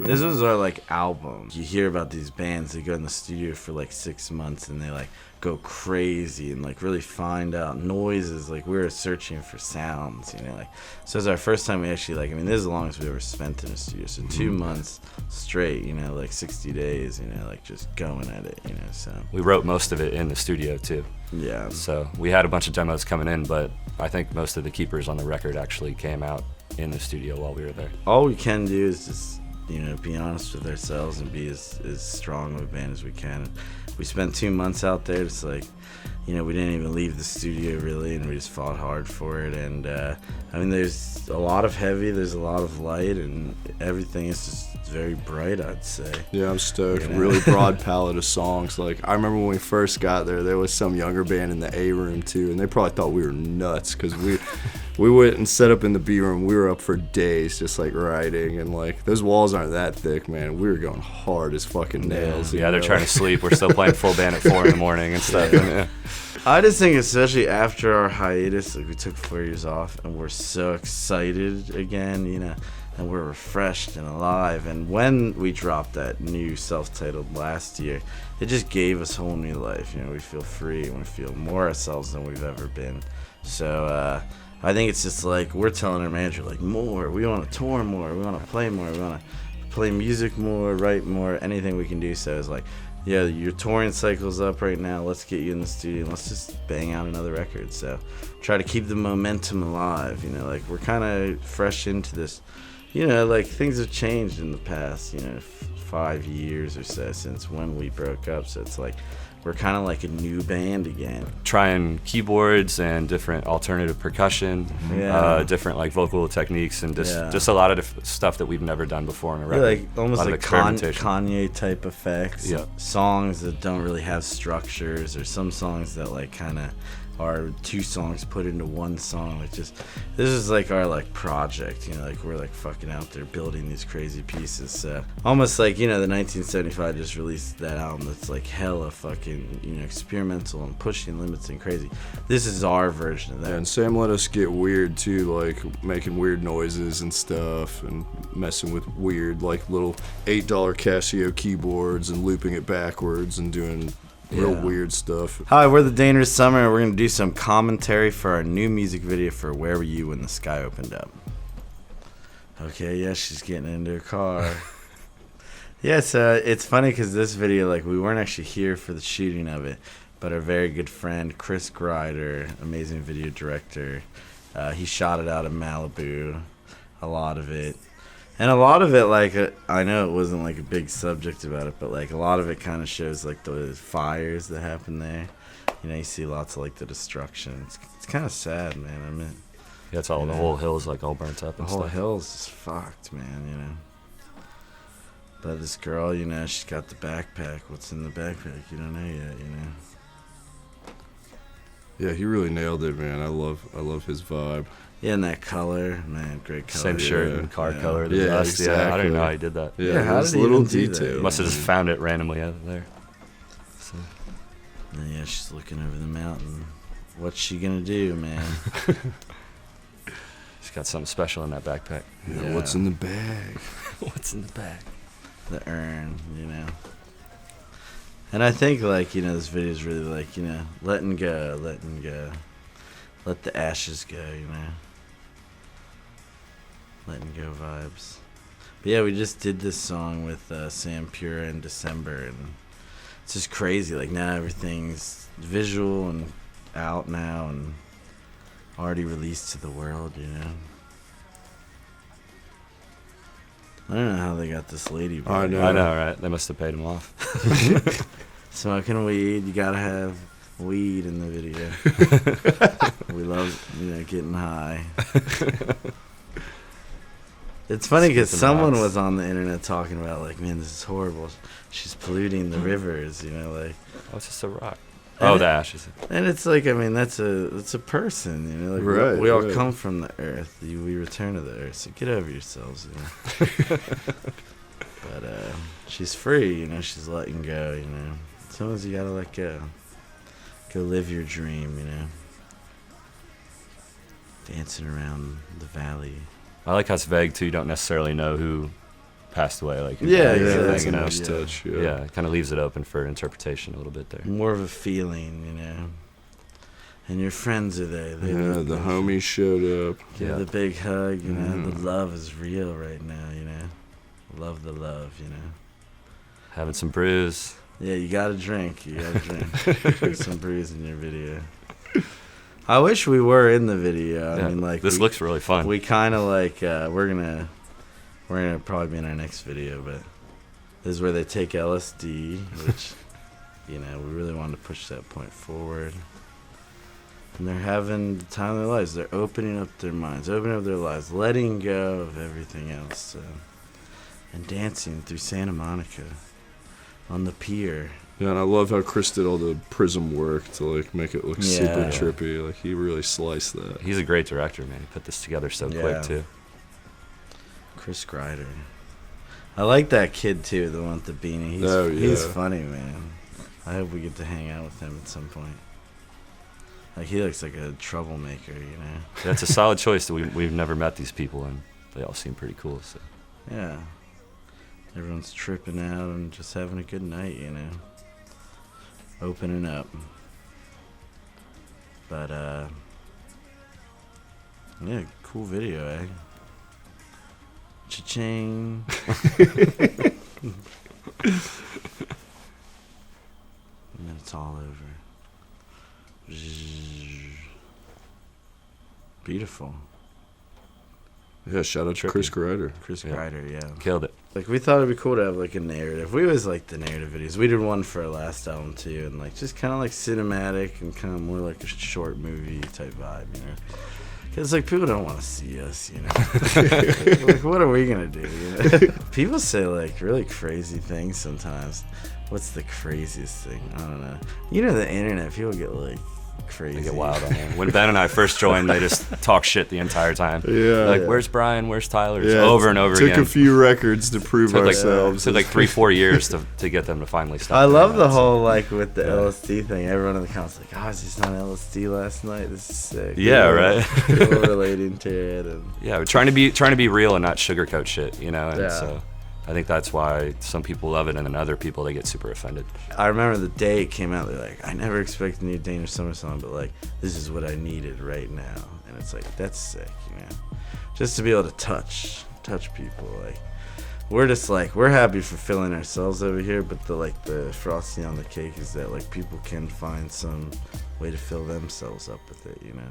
This was our like album. You hear about these bands, they go in the studio for like 6 months and they like go crazy and like really find out noises. Like we were searching for sounds, you know, like so it was our first time we actually like, I mean, this is the longest we ever spent in a studio. So 2 months straight, you know, like 60 days, you know, like just going at it, you know. So we wrote most of it in the studio too. Yeah. So we had a bunch of demos coming in, but I think most of the keepers on the record actually came out in the studio while we were there. All we can do is just, you know, be honest with ourselves and be as strong of a band as we can. We spent 2 months out there. It's like, you know, we didn't even leave the studio really, and we just fought hard for it. And I mean, there's a lot of heavy, there's a lot of light, and everything is just very bright, I'd say. Yeah, I'm stoked. You know? Really broad palette of songs. Like, I remember when we first got there was some younger band in the A room too, and they probably thought we were nuts because we went and set up in the B room. We were up for days just like writing, and like those walls aren't that thick, man. We were going hard as fucking nails. Yeah, they're trying to sleep. We're still playing full band at 4 in the morning and stuff. Yeah. I just think, especially after our hiatus, like we took 4 years off, and we're so excited again, you know, and we're refreshed and alive. And when we dropped that new self-titled last year, it just gave us whole new life. You know, we feel free and we feel more ourselves than we've ever been. So I think it's just like we're telling our manager, like, more. We want to tour more. We want to play more. We want to play music more, write more, anything we can do. So it's like, yeah, your touring cycle's up right now. Let's get you in the studio. Let's just bang out another record. So try to keep the momentum alive. You know, like we're kind of fresh into this. You know, like things have changed in the past, you know, 5 years or so since when we broke up. So it's like we're kind of like a new band again. Trying keyboards and different alternative percussion, different like vocal techniques, and just a lot of stuff that we've never done before in a record. Like almost like Kanye type effects. Yeah. Songs that don't really have structures, or some songs that like kind of are 2 songs put into one song. Like just, this is like our like project, you know, like we're like fucking out there building these crazy pieces. So almost like, you know, the 1975 just released that album that's like hella fucking, you know, experimental and pushing limits and crazy. This is our version of that. Yeah, and Sam let us get weird too, like making weird noises and stuff, and messing with weird like little $8 Casio keyboards and looping it backwards and doing real weird stuff. Hi, we're the Dangerous Summer, and we're going to do some commentary for our new music video for Where Were You When the Sky Opened Up. Okay, yeah, she's getting into her car. Yes, it's funny because this video, like, we weren't actually here for the shooting of it, but our very good friend, Chris Grider, amazing video director, he shot it out of Malibu, a lot of it. And a lot of it, like, I know it wasn't, like, a big subject about it, but, like, a lot of it kind of shows, like, the fires that happened there. You know, you see lots of, like, the destruction. It's kind of sad, man. I mean, yeah, it's all, the whole hill's, like, all burnt up and the whole stuff. hill's just fucked, man, you know. But this girl, you know, she's got the backpack. What's in the backpack? You don't know yet, you know. Yeah, he really nailed it, man. I love his vibe. Yeah, and that color, man, great color. Same shirt and car color. The Yeah, dust. exactly. Yeah, I didn't know how he did that. Yeah, how those did he little even do that? details. Must have just found it randomly out there. So. And yeah, she's looking over the mountain. What's she gonna do, man? She's got something special in that backpack. Yeah, what's in the bag? What's in the bag? The urn, you know. And I think, like, you know, this video is really like, you know, letting go. Let the ashes go, you know. Letting go vibes. But yeah, we just did this song with Sam Pura in December, and it's just crazy. Like, now everything's visual and out now and already released to the world, you know. I don't know how they got this lady. I know, right? They must have paid him off. Smoking weed, you gotta have weed in the video. We love, you know, getting high. It's funny because someone was on the internet talking about, like, man, this is horrible. She's polluting the rivers, you know, like. Oh, it's just a rock. Oh, the ashes. And it's like, I mean, it's a person, you know. Like, right, we all come from the earth. We return to the earth. So get over yourselves, you know. But she's free, you know. She's letting go, you know. Sometimes you gotta let go. Go live your dream, you know. Dancing around the valley. I like how it's vague too. You don't necessarily know who passed away. Like Yeah, that's exactly. a nice Yeah. touch. yeah, it kind of leaves it open for interpretation a little bit there. More of a feeling, you know. And your friends are there. They Yeah, look the good. homies showed up. Give Yeah. the big hug, you know. Mhm. The love is real right now, you know. Love the love, you know. Having some brews. Yeah, you gotta drink. You gotta drink. Put some brews in your video. I wish we were in the video. Yeah, I mean, like this looks really fun. We kind of like we're gonna probably be in our next video, but this is where they take LSD, which you know we really wanted to push that point forward. And they're having the time of their lives. They're opening up their minds, opening up their lives, letting go of everything else, and dancing through Santa Monica on the pier. Yeah, and I love how Chris did all the prism work to like make it look super Yeah. trippy. Like he really sliced that. He's a great director, man. He put this together so Yeah. quick too. Chris Greider. I like that kid too, the one with the beanie. He's funny, man. I hope we get to hang out with him at some point. Like he looks like a troublemaker, you know. Yeah, it's a solid choice. We've never met these people, and they all seem pretty cool. So Yeah. Everyone's tripping out and just having a good night, you know. Opening up. But yeah, cool video, eh? Cha-ching. And then it's all over. Beautiful. Yeah, shout out to Trippy. Chris Greider. Chris Yeah. Greider, yeah. killed it. Like, we thought it'd be cool to have, like, a narrative. We always liked the narrative videos. We did one for our last album, too, and, like, just kind of, like, cinematic and kind of more like a short movie type vibe, you know? Because, like, people don't want to see us, you know? Like, what are we going to do, you know? People say, like, really crazy things sometimes. What's the craziest thing? I don't know. You know, the internet, people get, like, crazy. They get wild on there. When Ben and I first joined, they just talk shit the entire time. Yeah. Like, Yeah. where's Brian? Where's Tyler? Just Yeah, over and over took again. a few records to prove Took like, ourselves. took like 3-4 years to get them to finally stop. I doing love the that, so. whole, like, with the Yeah. LSD thing. Everyone in the comments like, oh, I was just on LSD last night. This is sick. Yeah, You know, right? People relating to it. And Yeah, we're trying to be real and not sugarcoat shit, you know. And Yeah. so I think that's why some people love it, and then other people they get super offended. I remember the day it came out, they're like, I never expected a new Danish Summer song, but, like, this is what I needed right now. And it's like, that's sick, you know? Just to be able to touch people, like, we're just, like, we're happy fulfilling ourselves over here, but the frosting on the cake is that, like, people can find some way to fill themselves up with it, you know?